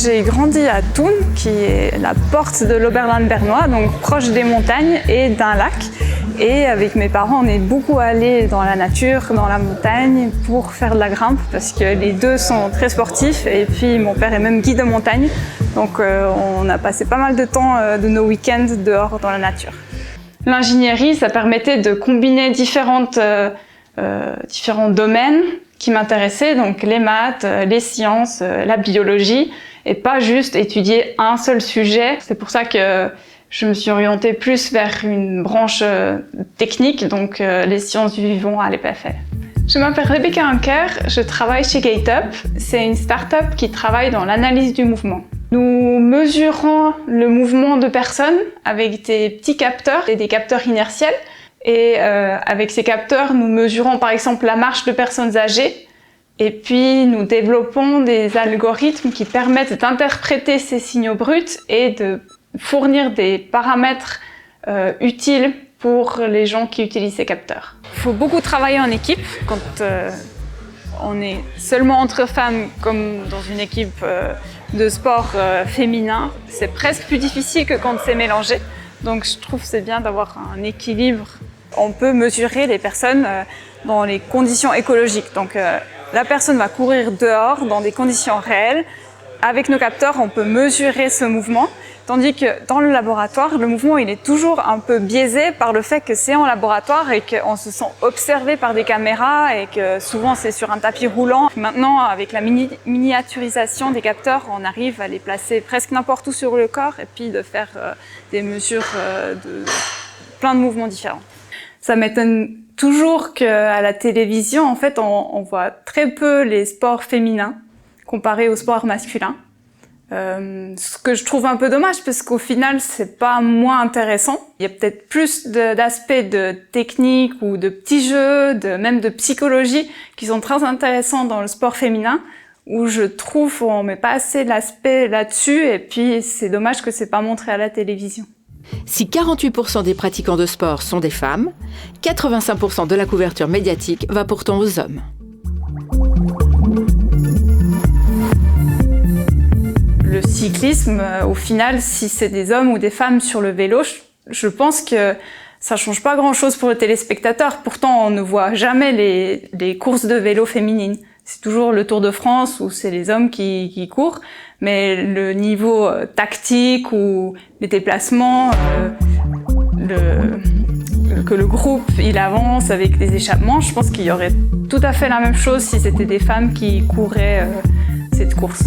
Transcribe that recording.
j'ai grandi à Thun, qui est la porte de l'Oberland bernois, donc proche des montagnes et d'un lac. Et avec mes parents, on est beaucoup allés dans la nature, dans la montagne, pour faire de la grimpe, parce que les deux sont très sportifs. Et puis mon père est même guide de montagne, donc on a passé pas mal de temps de nos week-ends dehors dans la nature. L'ingénierie, ça permettait de combiner différents domaines qui m'intéressaient, donc les maths, les sciences, la biologie, et pas juste étudier un seul sujet. C'est pour ça que je me suis orientée plus vers une branche technique, donc les sciences du vivant à l'EPFL. Je m'appelle Rebecca Anker, je travaille chez GateUp. C'est une start-up qui travaille dans l'analyse du mouvement. Nous mesurons le mouvement de personnes avec des petits capteurs et des capteurs inertiels. Et avec ces capteurs, nous mesurons par exemple la marche de personnes âgées. Et puis nous développons des algorithmes qui permettent d'interpréter ces signaux bruts et de fournir des paramètres utiles pour les gens qui utilisent ces capteurs. Il faut beaucoup travailler en équipe quand on est seulement entre femmes, comme dans une équipe de sport féminin. C'est presque plus difficile que quand c'est mélangé. Donc je trouve que c'est bien d'avoir un équilibre. On peut mesurer les personnes dans les conditions écologiques. Donc la personne va courir dehors dans des conditions réelles. Avec nos capteurs, on peut mesurer ce mouvement. Tandis que dans le laboratoire, le mouvement il est toujours un peu biaisé par le fait que c'est en laboratoire et qu'on se sent observé par des caméras et que souvent c'est sur un tapis roulant. Maintenant, avec la miniaturisation des capteurs, on arrive à les placer presque n'importe où sur le corps et puis de faire des mesures de plein de mouvements différents. Ça m'étonne toujours qu'à la télévision, en fait, on voit très peu les sports féminins comparés aux sports masculins. Ce que je trouve un peu dommage parce qu'au final, c'est pas moins intéressant. Il y a peut-être plus d'aspects de technique ou de petits jeux, même de psychologie qui sont très intéressants dans le sport féminin où je trouve qu'on met pas assez l'aspect là-dessus et puis c'est dommage que c'est pas montré à la télévision. Si 48% des pratiquants de sport sont des femmes, 85% de la couverture médiatique va pourtant aux hommes. Le cyclisme, au final, si c'est des hommes ou des femmes sur le vélo, je pense que ça change pas grand-chose pour le téléspectateur. Pourtant, on ne voit jamais les courses de vélo féminines. C'est toujours le Tour de France où c'est les hommes qui courent, mais le niveau tactique ou les déplacements, que le groupe il avance avec des échappements, je pense qu'il y aurait tout à fait la même chose si c'était des femmes qui couraient cette course.